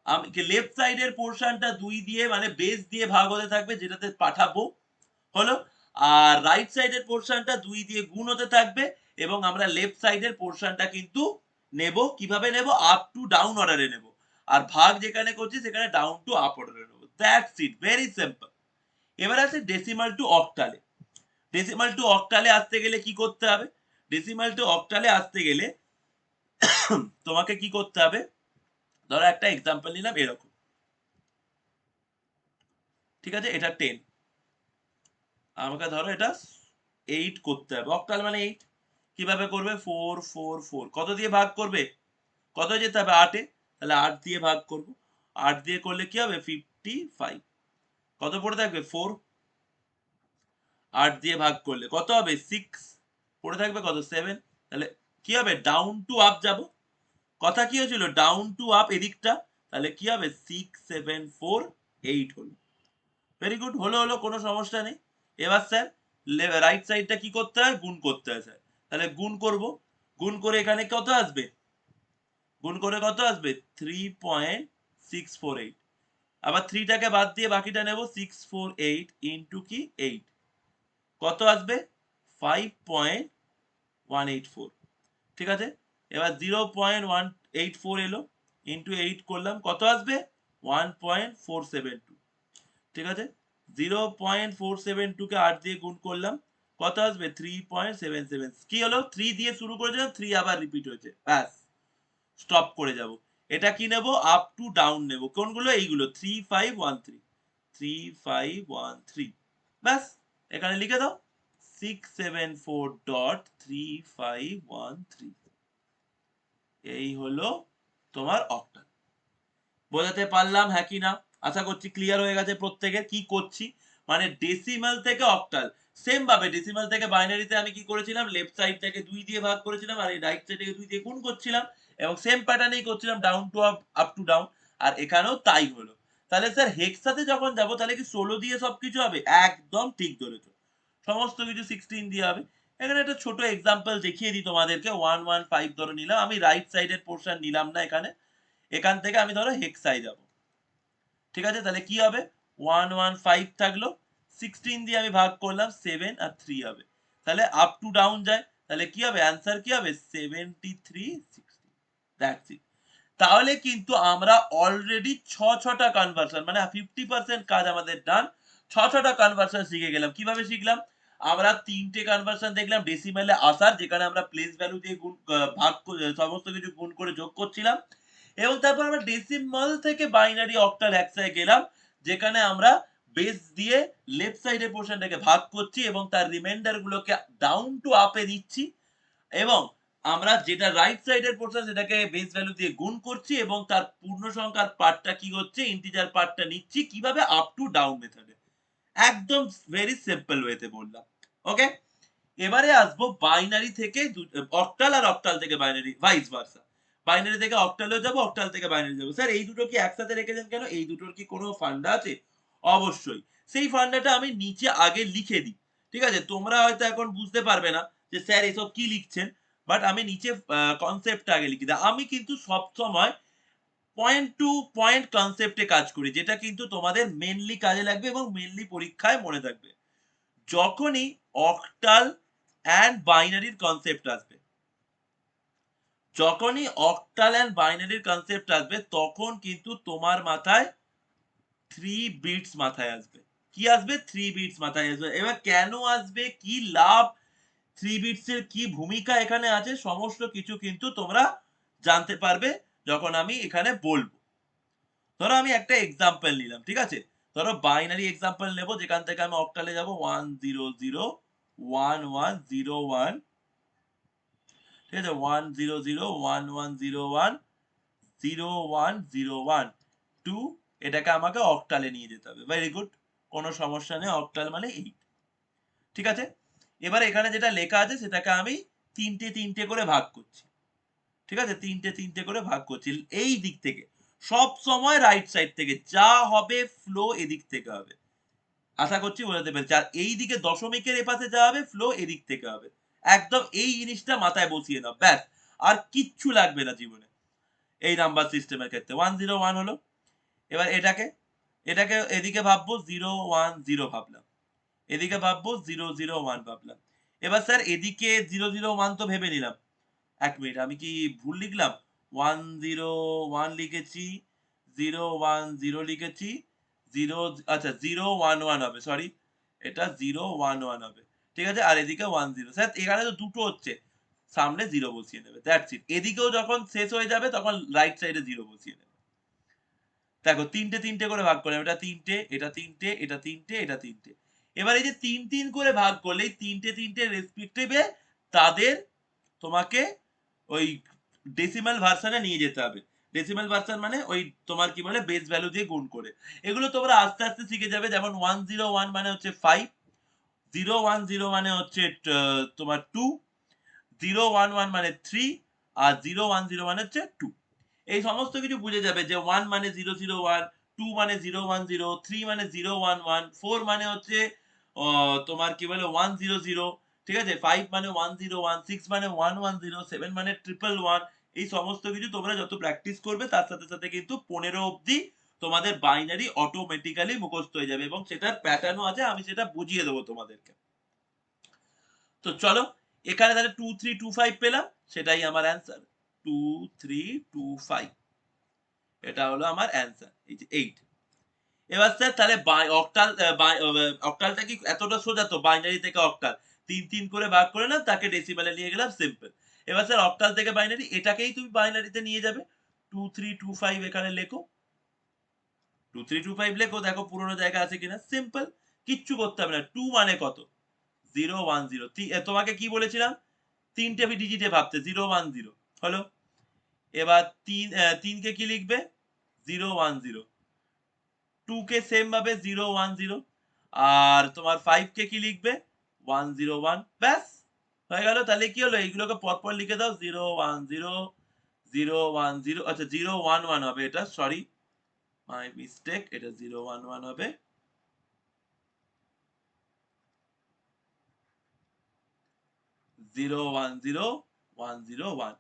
আমি লেফট সাইডের পোর্শনটা 2 দিয়ে মানে বেস দিয়ে ভাগ হতে থাকবে যেটাতে পাঠাবো হলো, আর রাইট সাইডের পোর্শনটা 2 দিয়ে গুণ হতে থাকবে, এবং আমরা লেফট সাইডের পোর্শনটা কিন্তু নেব কিভাবে নেব, আপ টু ডাউন অর্ডারে নেব, আর ভাগ যেখানে করছি সেখানে ডাউন টু আপ অর্ডারে নেব। That's it, very simple. এবার আছে ডেসিমাল টু অক্টালে। ডেসিমাল টু অক্টালে আসতে গেলে কি করতে হবে, ডেসিমাল টু অক্টালে আসতে গেলে তোমাকে কি করতে হবে, ধরো একটা এক্সাম্পল নিলাম এরকম, ঠিক আছে, এটা 10, আমাকে ধরো এটা 8 করতে হবে, অক্টাল মানে 8, কিভাবে করবে 4 4 4, কত দিয়ে ভাগ করবে, কত যেতে হবে 8 এ, তাহলে 8 দিয়ে ভাগ করব, 8 দিয়ে করলে কি হবে 55, কত পড়ে থাকবে 4, 8 দিয়ে ভাগ করলে কত হবে 6, পড়ে থাকবে কত 7, তাহলে কি হবে ডাউন টু আপ যাব, কথা কি হয়েছিল ডাউন টু আপ এদিকটা, তাহলে কি হবে 6 7 4 8 হলো। ভেরি গুড, হলো হলো, কোনো সমস্যা নেই। এবার স্যার রাইট সাইডটা কি করতে হয়, গুণ করতে হয় স্যার, তাহলে গুণ করব, গুণ করে এখানে কত আসবে, গুণ করে কত আসবে 3.648, আবার 3টাকে বাদ দিয়ে বাকিটা নেব 648 ইন্টু কি 8, কত আসবে 5.184, ঠিক আছে। এবার 0.184 এলো, ইন্টু 8 করলাম কত আসবে 1.472, ঠিক আছে। 0.472 কে 8 দিয়ে গুণ করলাম কত আসবে 3.77, কি হলো 3 দিয়ে শুরু করেছিলাম 3 আবার রিপিট হয়েছে, ব্যাস স্টপ করে যাব। এটা কি নেব আপ টু ডাউন নেব, কোনগুলো এইগুলো 3513, 3513, ব্যাস এখানে লিখে দাও 674.3513, এই হলো তোমার অক্টাল। বোঝাতে পারলাম হ্যাঁ কি না, আশা করছি ক্লিয়ার হয়ে গেছে প্রত্যেকের কি করছি, মানে ডেসিমাল থেকে অক্টাল সেম ভাবে, ডেসিমাল থেকে বাইনারিতে আমি কি করেছিলাম লেফট সাইড থেকে 2 দিয়ে ভাগ করেছিলাম আর এই রাইট সাইড থেকে 2 দিয়ে গুণ করছিলাম, এবং সেম প্যাটার্নেই করছিলাম down to up to down, আর এখানেও তাই হলো। তাহলে স্যার হেক্সাতে যখন যাব তাহলে কি 16 দিয়ে সবকিছু হবে, একদম ঠিক ধরেছো, সমস্ত কিছু 16 দিয়ে হবে। এখানে একটা ছোট এক্সাম্পল দেখিয়ে দিই তোমাদেরকে, 115 ধরে নিলাম, আমি রাইট সাইডের পোর্শন নিলাম না এখানে, এখান থেকে আমি ধরো হেক্সায় যাব, ঠিক আছে, তাহলে কি হবে 115 থাকলো, 16 দিয়ে আমি ভাগ করলাম 7 আর 3 হবে, তাহলে আপ টু ডাউন যায়, তাহলে কি হবে অ্যান্সার কি হবে 7360, দ্যাটস ইট। তাহলে কিন্তু আমরা অলরেডি 6টা কনভার্সন মানে 50% কাজ আমাদের ডান, 6টা কনভার্সন শিখে গেলাম। কিভাবে শিখলাম, আমরা 3টে কনভার্সন দেখলাম ডেসিমেলে আসার, যেখানে আমরা প্লেস ভ্যালু দিয়ে গুণ ভাগ সমস্ত কিছু গুণ করে যোগ করছিলাম, এবং তারপর আমরা ডেসিমাল থেকে বাইনারি অক্টাল হেক্সায় গেলাম, যেখানে আমরা বেস দিয়ে লেফট সাইডের পোর্শনটাকে ভাগ করছি এবং তার রিমাইন্ডার গুলোকে ডাউন টু আপে দিচ্ছি, এবং আমরা যেটা রাইট সাইডের পোর্শন সেটাকে বেস ভ্যালু দিয়ে গুণ করছি, এবং তার পূর্ণ সংখ্যার পার্টটা কি হচ্ছে ইন্টিজার পার্টটা নিচ্ছি কিভাবে আপ টু ডাউন মেথডে, একদম ভেরি সিম্পল ওয়েতে বললাম। ওকে, এবারে আসবো বাইনারি থেকে অক্টাল, আর অক্টাল থেকে বাইনারি ভাইস ভার্সা, বাইনারি থেকে অক্টালে যাব, অক্টাল থেকে বাইনারি যাব। স্যার এই দুটো কি একসাথে রেখেছেন কেন, এই দুটোর কি কোনো ফান্ডা আছে, অবশ্যই সেই ফান্ডাটা আমি নিচে আগে লিখে দিই, ঠিক আছে, তোমরা হয়তো এখন বুঝতে পারবে না যে স্যার এসব কি লিখছেন, বাট আমি নিচে কনসেপ্টটা আগে লিখে দিই। আমি কিন্তু সব সময় পয়েন্ট টু পয়েন্ট কনসেপ্টে কাজ করি, যেটা কিন্তু তোমাদের মেনলি কাজে লাগবে এবং মেনলি পরীক্ষায় মনে থাকবে। যখনই অক্টাল অ্যান্ড বাইনারির কনসেপ্ট আসবে, যখনই অক্টাল অ্যান্ড বাইনারির কনসেপ্ট আসবে তখন কিন্তু তোমার মাথায় 3 বিটস মাথায় আসবে। কি আসবে 3 বিটস মাথায় আসবে। এবার কেন আসবে, কি লাভ, 3 বিটস এর কি ভূমিকা এখানে আছে, সমস্ত কিছু কিন্তু তোমরা জানতে পারবে যখন আমি এখানে বলবো। ধরো আমি একটা এক্সাম্পল নিলাম, ঠিক আছে, ধরো বাইনারি এক্সাম্পল নেব, যেখান থেকে আমি অক্টালে যাব 1001101, ঠিক আছে 10011010102, এটাকে আমাকে অক্টালে নিয়ে যেতে হবে, ভেরি গুড, কোনো সমস্যা নেই, অক্টাল মানে 8, ঠিক আছে। এবার এখানে যেটা লেখা আছে সেটাকে আমি তিনটে তিনটে করে ভাগ করছি, ঠিক আছে, তিনটে তিনটে করে ভাগ করছি এই দিক থেকে, সব সময় রাইট সাইড থেকে যা হবে ফ্লো এদিক থেকে হবে। আশা করছি বোঝাতে পেরেছি। আর এইদিকে দশমিকের এপাশে যা হবে ফ্লো এদিক থেকে হবে। একদম এই জিনিসটা মাথায় বসিয়ে নাও, ব্যাস। আর কিচ্ছু লাগবে না জীবনে এই নাম্বার সিস্টেমের ক্ষেত্রে। 101 হলো। এবার এটাকে এদিকে ভাববো 010 ভাবলাম, এদিকে ভাববো 001 ভাবলাম। এবার স্যার এদিকে 001 তো ভেবে নিলাম। ১ মিনিট, আমি কি ভুল লিখলাম? 101 লিখেছি, 010 লিখেছি, 0 আচ্ছা 011 হবে, সরি। এটা 011 হবে। ঠিক আছে? আর এদিকে 10। স্যার এখানে তো দুটো হচ্ছে। সামনে 0 বসিয়ে নেবে। That's it. এদিকেও যখন শেষ হয়ে যাবে তখন রাইট সাইডে 0 বসিয়ে নেবে। দেখো তিনটে তিনটে করে ভাগ করলাম। এটা তিনটে, এটা তিনটে, এটা তিনটে, এটা তিনটে। এবার এই যে ৩ করে ভাগ করলে এই তিনটে তিনটে রেসপেক্টিভে তাদের তোমাকে ওই ডেসিমাল ভার্সনে নিয়ে যেতে হবে। ডেসিমাল ভার্সন মানে ওই তোমার কি বলে বেস ভ্যালু দিয়ে গুণ করে। এগুলো তোমরা আস্তে আস্তে শিখে যাবে। যেমন 101 মানে হচ্ছে 5, 010 মানে হচ্ছে তোমার 2, 011 মানে 3, আর 010 মানে হচ্ছে 2। এই সমস্ত কিছু বুঝে যাবে যে 1 মানে 001, 2 মানে 010, 3 মানে 011, 4 মানে হচ্ছে তোমার কি বলে 100, ঠিক আছে? 5 মানে 101, 6 মানে 110, 7 মানে 111। এই সমস্ত কিছু তোমরা যত প্র্যাকটিস করবে তার সাথে সাথে কিন্তু 15 অব্দি তোমাদের বাইনারি অটোমেটিক্যালি মুখস্থ হয়ে যাবে, এবং সেটার প্যাটার্নও আছে, আমি সেটা বুঝিয়ে দেবো তোমাদেরকে। তো চলো, এখানে তাহলে 2325 পেলাম, সেটাই আমার অ্যান্সার। 2325, এটা হলো আমার অ্যান্সার, এই যে 8। এবার স্যার তাহলে অক্টালটা কি এতটা সোজা? তো বাইনারি থেকে অক্টাল 3 করে ভাগ করে না, তাকে ডেসিমালে নিয়ে গেলাম, সিম্পল। এবার স্যার অক্টাল থেকে বাইনারি, এটাকেই তুমি বাইনারিতে নিয়ে যাবে। 2325 এখানে লেখো, 2325 লেখো, দেখো পুরোনো জায়গা আছে কিনা। সিম্পল, কিচ্ছু করতে হবে না। 2 মানে কত? 010। তোমাকে কি বলেছিলাম? তিনটে ডিজিটে ভাবতে, 010 হলো। এবার 3 কে কি লিখবে? 010। 2 কে সেম ভাবে 010, আর তোমার 5 কে কি লিখবে? 101। ব্যাস, হয়ে গেল। তাহলে কি হলো? এইগুলোকে পরপর লিখে দাও। 010, 010, আচ্ছা 011 হবে এটা, সরি, মাই মিস্টেক, এটা 011 হবে। 010, 101,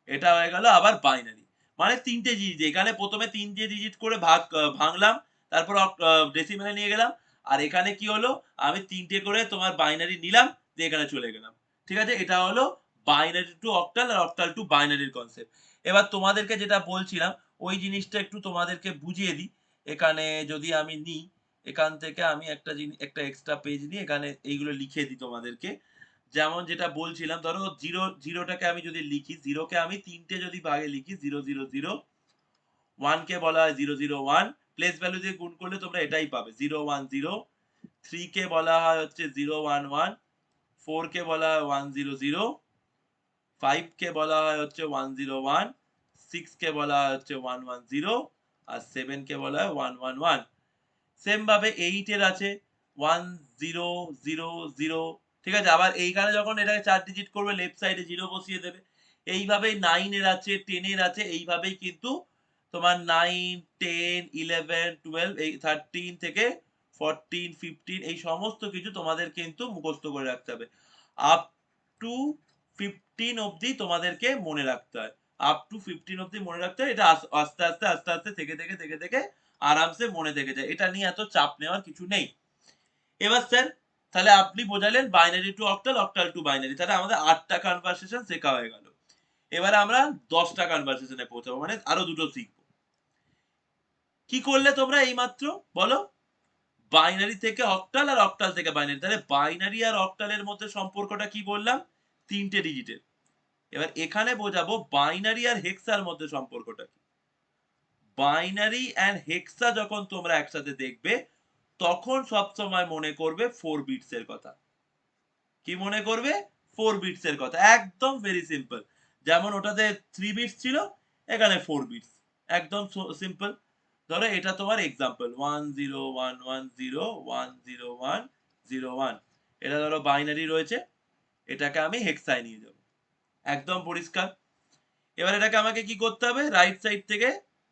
এটা হয়ে গেল আবার বাইনারি। মানে তিনটে ডিজিট, এখানে প্রথমে তিনটে ডিজিট করে ভাঙলাম, তারপর ডেসিমালে নিয়ে গেলাম, আর এখানে কি হলো? আমি তিনটে করে তোমার বাইনারি নিলাম, দিয়ে এখানে চলে গেলাম। ঠিক আছে? এটা হলো বাইনারি টু অক্টাল আর অক্টাল টু বাইনারির কনসেপ্ট। এবার তোমাদেরকে যেটা বলছিলাম ওই জিনিসটা একটু তোমাদেরকে বুঝিয়ে দিই। এখানে যদি আমি নিই, এখান থেকে আমি একটা এক্সট্রা পেজ নিয়ে এখানে এইগুলো লিখে দিই তোমাদেরকে। যেমন যেটা বলছিলাম, ধরো জিরোটাকে আমি যদি লিখি, জিরোকে আমি তিনটে যদি ভাগে লিখি, 000, 1 কে বলা হয় 001, প্লেস ভ্যালু দিয়ে গুণ করলে তোমরা এটাই পাবে, 010। 3 কে বলা হয় হচ্ছে 011, 4 কে বলা হয় 100, 5 কে বলা হয় হচ্ছে 101, 6 কে বলা হয় হচ্ছে 110, আর 7 কে বলা হয় 111। সেম ভাবে 8 এর আছে 1000, ঠিক আছে? আবার এইখানে যখন এটাকে 4 ডিজিট করবে লেফট সাইডে 0 বসিয়ে দেবে। এইভাবেই 9 এর আছে, 10 এর আছে, এইভাবেই কিন্তু তোমার 9, 10, 11, 12, এই 13 থেকে 14, 15 এই সমস্ত কিছু তোমাদের কিন্তু মুখস্থ করে রাখতে হবে। আপ টু 15 অব্দি তোমাদেরকে মনে রাখতে হয়। আপ টু 15 অব্দি মনে রাখতে হয়। এটা আস্তে আস্তে থেকে আরামসে মনে থেকে যায়। এটা নিয়ে এত চাপ নেওয়ার কিছু নেই। এবার স্যার তাহলে আপনি বোঝালেন binary to octal, octal two binary. তাহলে আমাদের 8টা কনভারসেশন শেখা হয়ে গেল। এবারে আমরা 10টা কনভারসেশনে পৌঁছাবো, মানে আরো দুটো শিখবো। কি করলে তোমরা এইমাত্র বলো? বাইনারি থেকে অক্টাল আর অক্টাল থেকে বাইনারি। তাহলে বাইনারি আর অক্টালের মধ্যে সম্পর্কটা কি বললাম? তিনটে ডিজিটের। এবার এখানে বোঝাবো বাইনারি আর হেক্সার মধ্যে সম্পর্কটা কি। বাইনারি এন্ড হেক্সা যখন তোমরা একসাথে দেখবে তখন সবসময় মনে করবে 4 বিটস এর কথা। কি মনে করবে? 4 বিটস এর কথা। একদম ভেরি সিম্পল। যেমন ওটাতে 3 বিটস ছিল, এখানে 4 বিটস। একদম সিম্পল। ধরো এটা তোমার এক্সাম্পল 1011010101। এটা ধরো বাইনারি রয়েছে, এটাকে আমি হেক্সায় নিয়ে যাব। একদম পরিষ্কার। এবার এটাকে আমাকে কি করতে হবে, রাইট সাইড থেকে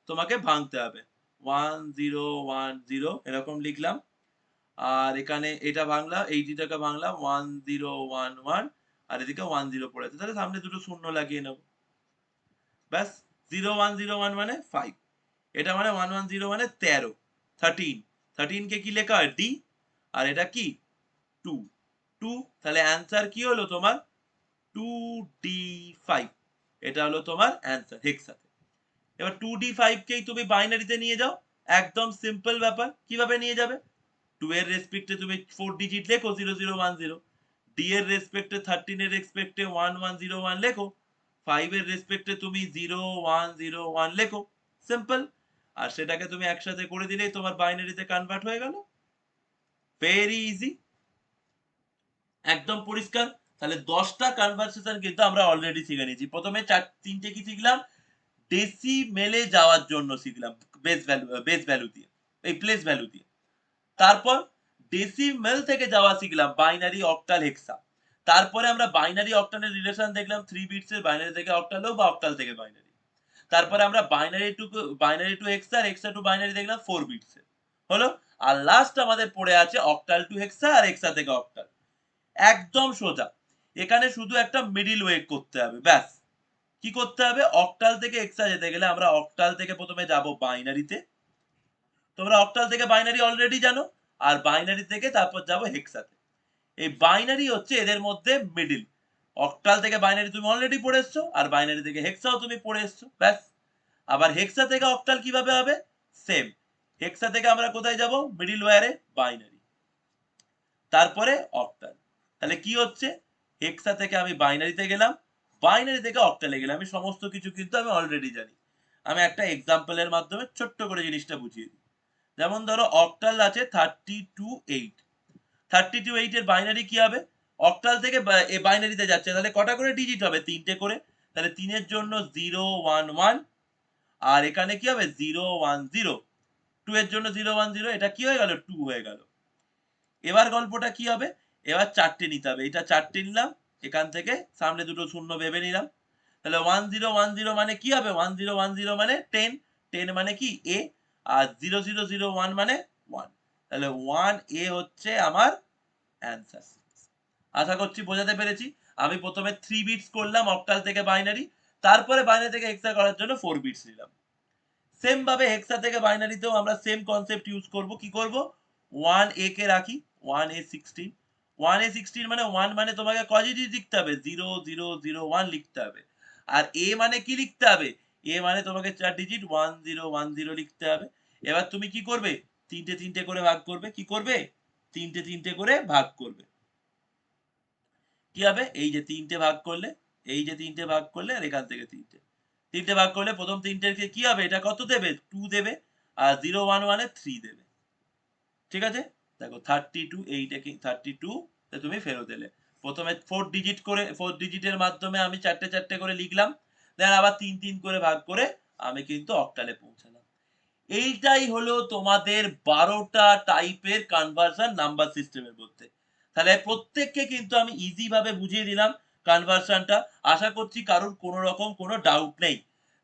তোমাকে ভাঙতে হবে। 1 0 1 0 এরকম লিখলাম। আর এখানে এটা ভাঙলাম, এইটাকে ভাঙলাম 1 0 1 1, আর এদিকে 1 0 পড়ে আছে, তাহলে সামনে দুটো শূন্য লাগিয়ে নেব। ব্যাস, 0 1 0 1 মানে 5, এটা মানে 1 1 0 মানে 13, 13, 13 কে কি লেখা হয়, ডি, আর এটা কি 2, 2, তাহলে অ্যান্সার কি হলো তোমার 2d5, এটা হলো তোমার অ্যান্সার হেক্সাতে। এবার 2d5 কেই তুমি বাইনারিতে নিয়ে যাও, একদম সিম্পল ব্যাপার। কিভাবে নিয়ে যাবে, 2 এর রেসপেক্টে তুমি 4 ডিজিট লেখো 0 0 1 0, ডি এর রেসপেক্টে 13 এর রেসপেক্টে 1 1 0 1 লেখো, 5 এর রেসপেক্টে তুমি 0 1 0 1 লেখো, সিম্পল। আর সেটাকে তুমি একসাথে করে দিলেই তোমার বাইনারিতে কনভার্ট হয়ে গেল, ভেরি ইজি, একদম পরিষ্কার। তাহলে 10টা কনভার্সেশন কিন্তু আমরা অলরেডি শিখে নিয়েছি। প্রথমে তিনটে কি শিখলাম, ডেসিমেলে যাওয়ার জন্য শিখলাম বেস ভ্যালু দিয়ে, এই প্লেস ভ্যালু দিয়ে। তারপর ডেসিমেল থেকে যাওয়া শিখলাম বাইনারি অক্টাল হেক্সা। তারপরে আমরা বাইনারি অক্টালের রিলেশন দেখলাম 3 বিটসের, বাইনারি থেকে অক্টাল হোক বা অক্টাল থেকে বাইনারি। তারপরে আমরা বাইনারি টু হেক্সা আর হেক্সা টু বাইনারি দেখলাম 4 বিটসের, হলো। আর লাস্ট আমাদের পড়ে আছে অক্টাল টু হেক্সা আর হেক্সা থেকে অক্টাল। একদম সোজা, এখানে শুধু একটা মিডিল ওয়ে করতে হবে, ব্যাস। কি করতে হবে, অক্টাল থেকে হেক্সা যেতে গেলে আমরা অক্টাল থেকে প্রথমে যাব বাইনারিতে, তোমরা অক্টাল থেকে বাইনারি অলরেডি জানো, আর বাইনারি থেকে তারপর যাব হেক্সাতে। এই বাইনারি হচ্ছে এদের মধ্যে মিডিল, অক্টাল থেকে বাইনারি তুমি অলরেডি পড়ে এসছো, আর বাইনারি থেকে হেক্সাও তুমি পড়ে এসছো, ব্যাস। আবার হেক্সা থেকে অক্টাল কিভাবে হবে, সেম। হেক্সা থেকে আমরা কোথায় যাব, মিডিল ওয়্যারে বাইনারি, তারপরে অক্টাল। তাহলে কি হচ্ছে, হেক্সা থেকে আমি বাইনারিতে গেলাম, বাইনারি থেকে অক্টালে গেলাম, আমি সমস্ত কিছু কিন্তু আমি অলরেডি জানি। আমি একটা এক্সাম্পলের মাধ্যমে ছোট্ট করে জিনিসটা বুঝিয়ে দিই। যেমন ধরো অক্টাল আছে 32 8 এর বাইনারি কি হবে, অক্টাল থেকে বাইনারিতে যাচ্ছে, তাহলে কটা করে ডিজিট হবে, 3টে করে। তাহলে 3 এর জন্য 0 1 1, আর এখানে কি হবে 0 1 0, 2 এর জন্য 0 1 0, এটা কি হয়ে গেল 2 হয়ে গেল। এবার গল্পটা কি হবে, এবার 4টে নিতে হবে, এটা 4টে নিলাম, এখান থেকে সামনে দুটো শূন্য ভেবে নিলাম। তাহলে 1 0 1 0 মানে কি হবে, 1 0 1 0 মানে 10, 10 মানে কি a, আর 0 0 0 1 মানে 1, তাহলে 1 a হচ্ছে আমার অ্যান্সার। আশা করছি বোঝাতে পেরেছি। আমি প্রথমে 3 বিটস করলাম অক্টাল থেকে বাইনারি, তারপরে বাইনারি থেকে হেক্সা করার জন্য 4 বিটস নিলাম। সেম ভাবে হেক্সা থেকে বাইনারিতেও আমরা সেম কনসেপ্ট ইউজ করব। কি করব, 1a কে রাখি, 1a 16, 1a 16 মানে 1 মানে তোমাকে ক ডিজিট লিখতে হবে, 0 0 0 1 লিখতে হবে। আর a মানে কি লিখতে হবে, a মানে তোমাকে 4 ডিজিট 1 0 1 0 লিখতে হবে। এবার তুমি কি করবে, তিনটে তিনটে করে ভাগ করবে, কি করবে, তিনটে তিনটে করে ভাগ করবে। কি হবে, এই যে তিনটে ভাগ করলে, এই যে তিনটে ভাগ করলে, আর এখান থেকে তিনটে, তিনটে ভাগ করলে প্রথম তিনটের কি হবে, এটা কত দেবে 2 দেবে, আর 0 1 1 এ 3 দেবে, ঠিক আছে। দেখো 32 এইটা কি 32 তে তুমি ফেরত এলে। প্রথমে 4 ডিজিট করে, 4 ডিজিটের মাধ্যমে আমি চারটে চারটে করে লিখলাম, দেন আবার 3 3 করে ভাগ করে আমি কিন্তু অক্টালে পৌঁছালাম। এইটাই হলো তোমাদের 12টা টাইপের কনভার্সন নাম্বার সিস্টেমের মধ্যে। তাহলে প্রত্যেককে কিন্তু আমি ইজি ভাবে বুঝিয়ে দিলাম কনভার্সনটা। আশা করছি কারোর কোনো রকম কোনো ডাউট নেই।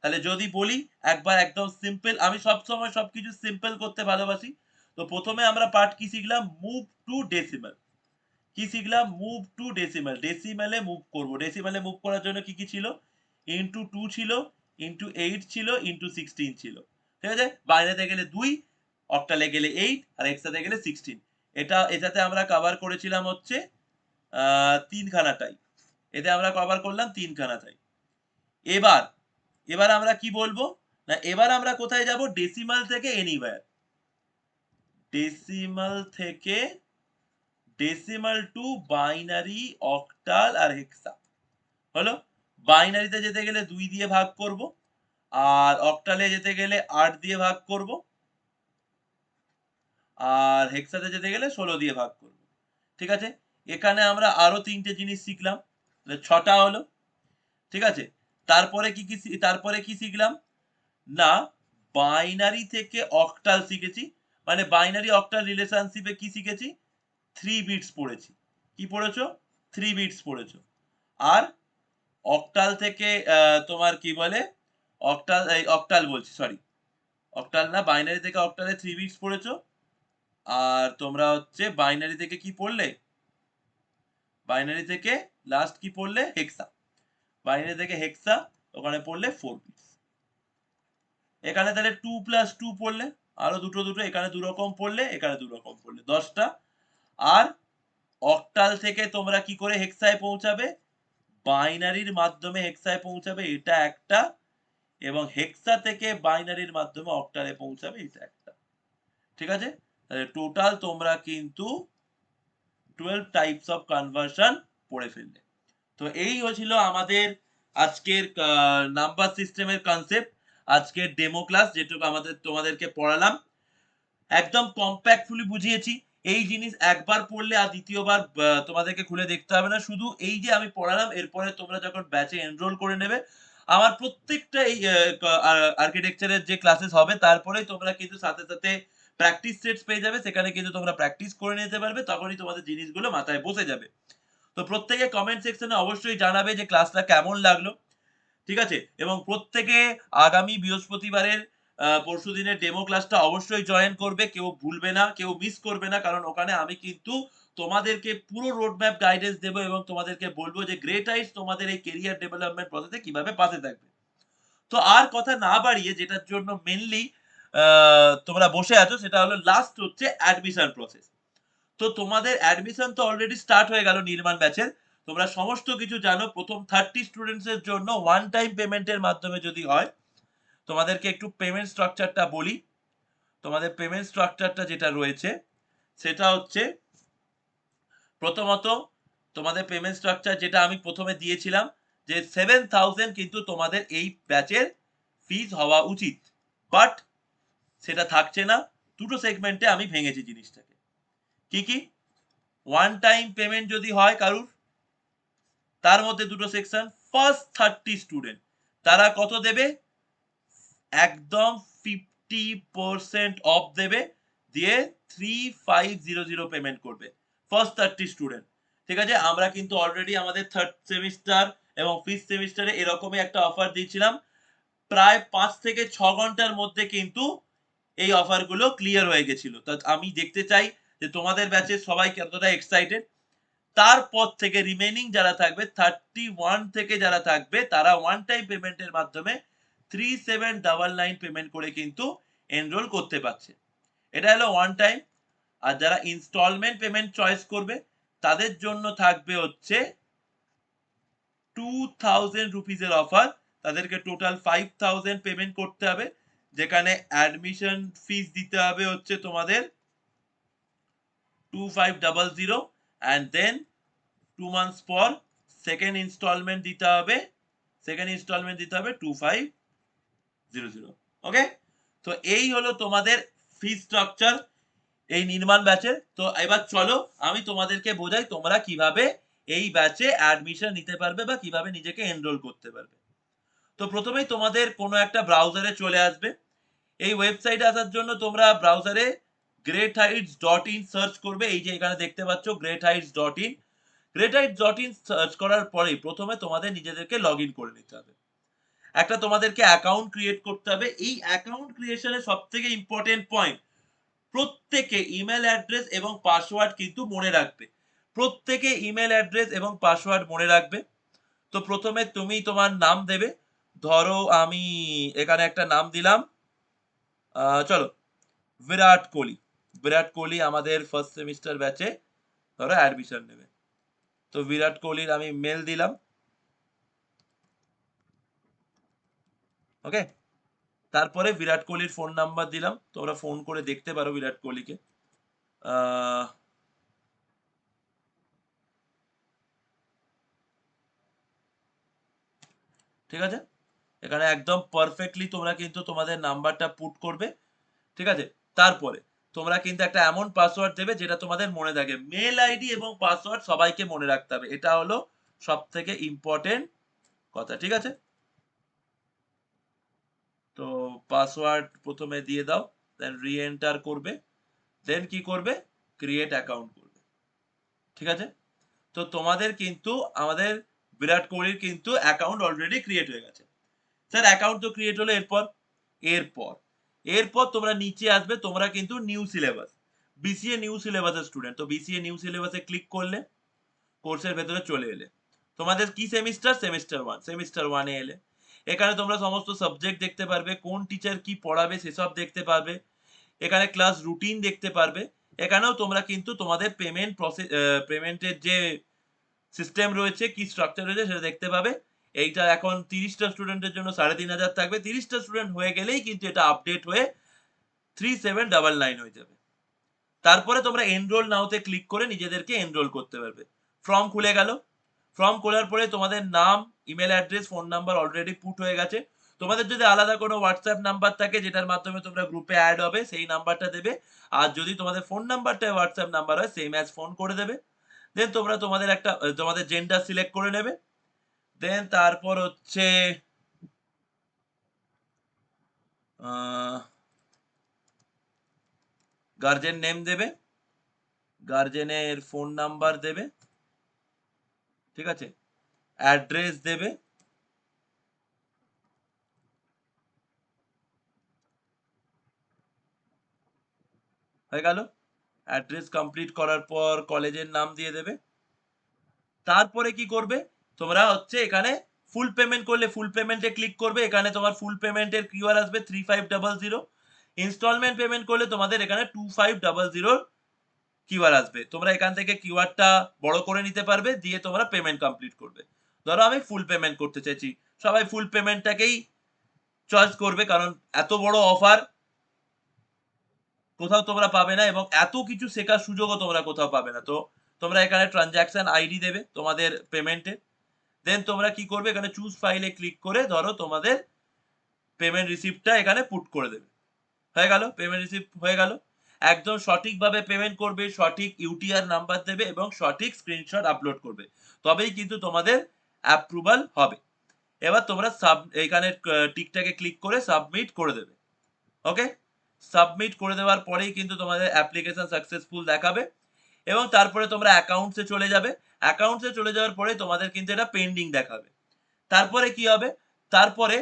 তাহলে যদি বলি একবার একদম সিম্পল, আমি সবসময় সবকিছু সিম্পল করতে ভালোবাসি। তো প্রথমে আমরা পার্ট কি শিখলাম, মুভ টু ডেসিমাল। কি শিখলাম, মুভ টু ডেসিমাল, ডেসিমালে মুভ করব। ডেসিমালে মুভ করার জন্য কি কি ছিল, ইনটু 2 ছিল, ইনটু 8 ছিল, ইনটু 16 ছিল, ঠিক আছে। বাইনারিতে গেলে 2, অক্টালে গেলে 8, আর হেক্সাতে গেলে 16। এটাতে আমরা কভার করেছিলাম হচ্ছে তিনখানা টাইপ, এতে আমরা কভার করলাম তিনখানা টাইপ। এবার এবার আমরা কি বলবো, না এবার আমরা কোথায় যাব, ডেসিমাল থেকে এনিওয়্যার, ডেসিমাল থেকে ডেসিমাল টু বাইনারি, অক্টাল আর হেক্সা, হলো। বাইনারিতে যেতে গেলে 2 দিয়ে ভাগ করব, আর অক্টালে যেতে গেলে 8 দিয়ে ভাগ করব, আর হেক্সাতে যেতে গেলে 16 দিয়ে ভাগ করব, ঠিক আছে। এখানে আমরা আরো তিনটে জিনিস শিখলাম, 6টা হলো, ঠিক আছে। তারপরে কি শিখলাম, না বাইনারি থেকে অক্টাল শিখেছি, মানে বাইনারি অক্টাল রিলেশনশিপে কি শিখেছি, 3 বিটস পড়েছি। কি পড়েছো, 3 বিটস পড়েছো। আর অক্টাল থেকে তোমার কি বলে অক্টাল বলছি, সরি অক্টাল না, বাইনারি থেকে অক্টালে 3 বিটস পড়েছো। আর তোমরা হচ্ছে বাইনারি থেকে কি পড়লে, বাইনারি থেকে লাস্ট কি পড়লে, হেক্সা। বাইনারি থেকে হেক্সা ওখানে পড়লে 4 বিটস। এখানে তাহলে 2+2 পড়লে, আরো দুটো এখানে 2 রকম পড়লে, এখানে 2 রকম পড়লে, 10টা। আর অক্টাল থেকে তোমরা কি করে হেক্সায় পৌঁছাবে, বাইনারির মাধ্যমে হেক্সায় পৌঁছাবে, এটা একটা। এবং হেক্সা থেকে বাইনারির মাধ্যমে অক্টালে পৌঁছাবে, এটা একটা। ঠিক আছে, তাহলে টোটাল তোমরা কিন্তু 12 টাইপস অফ কনভার্সন পড়ে ফেললে। তো এই হয়েছিল আমাদের আজকের নাম্বার সিস্টেমের কনসেপ্ট, আজকের ডেমো ক্লাস যেটুকু তোমাদেরকে পড়ালাম। একদম কম্প্যাক্টফুলি বুঝিয়েছি। এই জিনিস একবার পড়লে আর দ্বিতীয়বার তোমাদেরকে খুলে দেখতে হবে না। শুধু এই যে আমি পড়ালাম, এরপরে তোমরা যখন ব্যাচে এনরোল করে নেবে, আমার প্রত্যেকটা এই আর্কিটেকচারের যে ক্লাসেস হবে, তারপরেই তোমরা কিন্তু সাথে সাথে প্র্যাকটিস সেটস পেয়ে যাবে। সেখানে কিন্তু তোমরা প্র্যাকটিস করে নিতে পারবে, তখনই তোমাদের জিনিসগুলো মাথায় বসে যাবে। তো প্রত্যেকে কমেন্ট সেকশনে অবশ্যই জানাবে যে ক্লাসটা কেমন লাগলো। ঠিক আছে, এবং প্রত্যেকে আগামী বৃহস্পতিবারের পরশু দিনের ডেমো ক্লাসটা অবশ্যই জয়েন করবে, কেউ ভুলবে না, কেউ মিস করবে না, কারণ ওখানে আমি কিন্তু তোমাদেরকে পুরো রোড ম্যাপ গাইডেন্স দেবো এবং তোমাদেরকে বলবো যে গ্রেট হাইটস তোমাদের এই কেরিয়ার ডেভেলপমেন্ট প্রসেসে কিভাবে পাশে থাকবে। তো আর কথা না বাড়িয়ে, যেটার জন্য মেনলি তোমরা বসে আছো, সেটা হলো লাস্ট হচ্ছে অ্যাডমিশন প্রসেস। তো তোমাদের অ্যাডমিশন তো অলরেডি স্টার্ট হয়ে গেল নির্মাণ ব্যাচের। তোমরা সমস্ত কিছু জানো। প্রথম 30 স্টুডেন্টস এর জন্য ওয়ান টাইম পেমেন্টের মাধ্যমে যদি হয়, তোমাদেরকে একটু পেমেন্ট স্ট্রাকচারটা বলি। তোমাদের পেমেন্ট স্ট্রাকচারটা যেটা রয়েছে সেটা হচ্ছে, প্রথমত তোমাদের পেমেন্ট স্ট্রাকচার যেটা আমি প্রথমে দিয়েছিলাম, যে 7000 কিন্তু তোমাদের এই ব্যাচের ফিজ হওয়া উচিত। বাট সেটা থাকছে না। দুটো সেগমেন্টে আমি ভেঙেছি জিনিসটাকে। কি কি? ওয়ান টাইম পেমেন্ট যদি হয় কারুর, তার মধ্যে দুটো সেকশন। ফার্স্ট 30 স্টুডেন্ট তারা কত দেবে, একদম 50% অফ দেবে, দিয়ে 3500 পেমেন্ট করবে ফার্স্ট 30 স্টুডেন্ট। ঠিক আছে, আমরা কিন্তু অলরেডি আমাদের থার্ড সেমিস্টার এবং ফিফথ সেমিস্টারে এরকমই একটা অফার দিয়েছিলাম। প্রায় 5 থেকে 6 ঘন্টার মধ্যে কিন্তু এই অফারগুলো ক্লিয়ার হয়ে গেছিল। তা আমি দেখতে চাই যে তোমাদের ব্যাচে সবাই কতটা এক্সাইটেড। তারপর থেকে রিমেনিং যারা থাকবে, 31 থেকে যারা থাকবে, তারা ওয়ান টাইম পেমেন্টের মাধ্যমে 3799 পেমেন্ট করে কিন্তু এনরোল করতে পারছে। এটা হলো ওয়ান টাইম। আর যারা ইনস্টলমেন্ট পেমেন্ট চয়েস করবে, তাদের জন্য থাকবে হচ্ছে 2000 রুপিসের অফার। তাদেরকে টোটাল 5000 পেমেন্ট করতে হবে, যেখানে অ্যাডমিশন ফিস দিতে হবে হচ্ছে তোমাদের 2500, and then 2 months পর সেকেন্ড ইনস্টলমেন্ট দিতে হবে, 2500। ওকে, তো এই হলো তোমাদের ফি স্ট্রাকচার এই নির্মাণ ব্যাচের। তো এবার চলো আমি তোমাদেরকে বোঝাই তোমরা কিভাবে এই ব্যাচে অ্যাডমিশন নিতে পারবে বা কিভাবে নিজেকে এনরোল করতে পারবে। তো প্রথমেই তোমাদের কোনো একটা ব্রাউজারে চলে আসবে। এই ওয়েবসাইটে আসার জন্য তোমরা ব্রাউজারে greatheights.in সার্চ করবে। এই যে এখানে দেখতে পাচ্ছ greatheights.in। greatheights.in সার্চ করার পরেই প্রথমে তোমাদের নিজেদেরকে লগ ইন করে নিতে হবে। একটা তোমাদেরকে অ্যাকাউন্ট ক্রিয়েট করতে হবে। এই অ্যাকাউন্ট ক্রিয়েশনের সব থেকে ইম্পর্টেন্ট পয়েন্ট, প্রত্যেকে ইমেল অ্যাড্রেস এবং পাসওয়ার্ড কিন্তু মনে রাখবে। প্রত্যেকে ইমেল অ্যাড্রেস এবং পাসওয়ার্ড মনে রাখবে। তো প্রথমে তুমি তোমার নাম দেবে। ধরো আমি এখানে একটা নাম দিলাম, চলো বিরাট কোহলি। বিরাট কোহলি আমাদের ফার্স্ট সেমিস্টার ব্যাচে ধরো অ্যাডমিশন নেবে। তো বিরাট কোহলির আমি মেল দিলাম। ওকে, তারপরে বিরাট কোহলির ফোন নাম্বার দিলাম। তোমরা ফোন করে দেখতে পারো বিরাট কোহলিকে। ঠিক আছে, এখানে একদম পারফেক্টলি তোমরা কিন্তু তোমাদের নাম্বারটা পুট করবে। ঠিক আছে, তারপরে তোমরা কিন্তু একটা এমন পাসওয়ার্ড দেবে যেটা তোমাদের মনে থাকে। মেল আইডি এবং পাসওয়ার্ড সবাইকে মনে রাখতে হবে, এটা হলো সব থেকে ইম্পর্টেন্ট কথা। ঠিক আছে, তো পাসওয়ার্ড প্রথমে দিয়ে দাও, দেন রি এন্টার করবে, দেন কি করবে, ক্রিয়েট অ্যাকাউন্ট করবে। ঠিক আছে, তো তোমাদের কিন্তু আমাদের বিরাট কোহলির কিন্তু অ্যাকাউন্ট অলরেডি ক্রিয়েট হয়ে গেছে। স্যার অ্যাকাউন্ট তো ক্রিয়েট হলো এরপর এরপর তোমরা নিচে আসবে, তোমরা কিন্তু নিউ সিলেবাস, বিসিএ নিউ সিলেবাসের স্টুডেন্ট, তো বিসিএ নিউ সিলেবাসে ক্লিক করলে কোর্সের ভেতরে চলে এলে। তোমাদের কি সেমিস্টার? সেমিস্টার 1 এ এলে। এখানে তোমরা সমস্ত সাবজেক্ট দেখতে পারবে, কোন টিচার কি পড়াবে সেসব দেখতে পারবে। এখানে ক্লাস রুটিন দেখতে পারবে। এখানেও তোমরা কিন্তু তোমাদের পেমেন্ট প্রসেস, পেমেন্টের যে সিস্টেম রয়েছে, কি স্ট্রাকচার রয়েছে সেটা দেখতে পাবে। এইটা এখন 30টা স্টুডেন্টের জন্য 3,500 থাকবে। 30টা স্টুডেন্ট হয়ে গেলেই কিন্তু এটা আপডেট হয়ে 3799 হয়ে যাবে। তারপরে তোমরা এনরোল নাওতে ক্লিক করে নিজেদেরকে এনরোল করতে পারবে। ফর্ম খুলে গেল। ফর্ম খোলার পরে তোমাদের নাম, email address, phone number already put হয়ে গেছে। তোমাদের যদি আলাদা কোনো হোয়াটসঅ্যাপ নাম্বার থাকে যেটার মাধ্যমে তোমরা গ্রুপে অ্যাড হবে, সেই নাম্বারটা দেবে। আর যদি তোমাদের ফোন নাম্বারটা হোয়াটসঅ্যাপ নাম্বার হয়, সেম অ্যাজ ফোন করে দেবে। দেন তোমরা তোমাদের একটা তোমাদের জেন্ডার সিলেক্ট করে নেবে। দেন তারপর হচ্ছে গার্জেন নেম দেবে, গার্জেনের ফোন নাম্বার দেবে, ঠিক আছে, অ্যাড্রেস দেবে, হয়ে গেল। অ্যাড্রেস কমপ্লিট করার পর কলেজের নাম দিয়ে দেবে। তারপরে কি করবে, তোমরা হচ্ছে এখানে ফুল পেমেন্ট করলে ফুল পেমেন্টে ক্লিক করবে। এখানে তোমার ফুল পেমেন্টের কিউআর আসবে 3500। ইনস্টলমেন্ট পেমেন্ট করলে তোমাদের এখানে 2500 কিউআর আসবে। তোমরা এখান থেকে কিউআরটা বড় করে নিতে পারবে, দিয়ে তোমরা পেমেন্ট কমপ্লিট করবে। ধরো আমি ফুল পেমেন্ট করতে চাইছি, সবাই ফুল পেমেন্টটাকেই চয়েস করবে, কারণ এত বড় অফার কোথাও তোমরা পাবে না এবং এত কিছু শেখার সুযোগও তোমরা কোথাও পাবে না। তো তোমরা এখানে ট্রানজাকশন আইডি দেবে তোমাদের পেমেন্টে। দেন তোমরা কি করবে, এখানে চুজ ফাইলে ক্লিক করে ধরো তোমাদের পেমেন্ট রিসিপ্টটা এখানে পুট করে দেবে। হয়ে গেল, পেমেন্ট রিসিপ্ট হয়ে গেল। একদম সঠিকভাবে পেমেন্ট করবে, সঠিক ইউটিআর নাম্বার দেবে এবং সঠিক স্ক্রিনশট আপলোড করবে, তবেই কিন্তু তোমাদের অ্যাপ্রুভাল হবে। এবার তোমরা এখানে টিকটাকে ক্লিক করে সাবমিট করে দেবে। ওকে, সাবমিট করে দেওয়ার পরেই কিন্তু তোমাদের অ্যাপ্লিকেশন সাকসেসফুল দেখাবে এবং তারপরে তোমরা অ্যাকাউন্টসে চলে যাবে। অ্যাকাউন্টসে চলে যাওয়ার পরে তোমাদের কিন্তু এটা পেন্ডিং দেখাবে। তারপরে কি হবে, তারপরে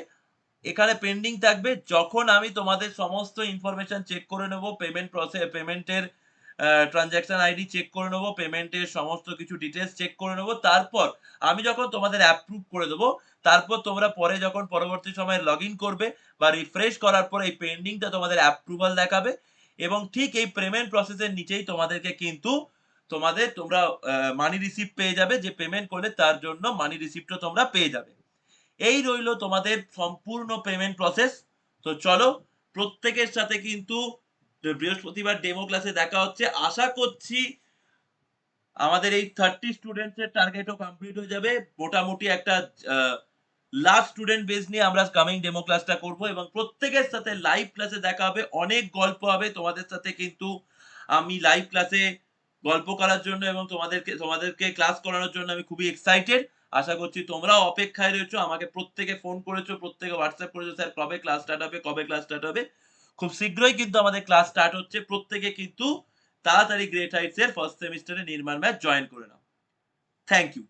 এখানে পেন্ডিং থাকবে। যখন আমি তোমাদের সমস্ত ইনফরমেশন চেক করে নেব, পেমেন্ট প্রসেস, পেমেন্টের ট্রানজাকশন আইডি চেক করে নেব, পেমেন্টের সমস্ত কিছু ডিটেলস চেক করে নেব, তারপর আমি যখন তোমাদের অ্যাপ্রুভ করে দেবো, তারপর তোমরা পরে যখন পরবর্তী সময়ে লগ ইন করবে বা রিফ্রেশ করার পর এই পেন্ডিংটা তোমাদের অ্যাপ্রুভাল দেখাবে এবং ঠিক এই পেমেন্ট প্রসেসের নিচেই তোমাদেরকে কিন্তু তোমরা মানি রিসিপ্ট পেয়ে যাবে, যে পেমেন্ট করলে তার জন্য মানি রিসিপ্টও তোমরা পেয়ে যাবে। এই রইলো তোমাদের সম্পূর্ণ পেমেন্ট প্রসেস। তো চলো, প্রত্যেকের সাথে কিন্তু বৃহস্পতিবার ডেমো ক্লাসে দেখা হচ্ছে। আশা করছি আমাদের এই 30 স্টুডেন্টস এর টার্গেটও কমপ্লিট হয়ে যাবে। মোটামুটি একটা লাস্ট স্টুডেন্ট বেস নিয়ে আমরা কামিং ডেমো ক্লাসটা করব এবং প্রত্যেকের সাথে লাইভ ক্লাসে দেখা হবে। অনেক গল্প হবে তোমাদের সাথে, কিন্তু আমি লাইভ ক্লাসে গল্প করার জন্য এবং তোমাদেরকে ক্লাস করানোর জন্য আমি খুবই এক্সাইটেড। আশা করছি তোমরাও অপেক্ষায় রয়েছো। আমাকে প্রত্যেকে ফোন করেছো, প্রত্যেকে হোয়াটসঅ্যাপ করেছো, স্যার কবে ক্লাস স্টার্ট হবে, কবে ক্লাস স্টার্ট হবে। খুব শীঘ্রই কিন্তু আমাদের ক্লাস স্টার্ট হচ্ছে। প্রত্যেকে কিন্তু তাড়াতাড়ি গ্রেট হাইটস এর ফার্স্ট সেমিস্টারে নির্মাণ ম্যাথ জয়েন করে নাও। Thank you.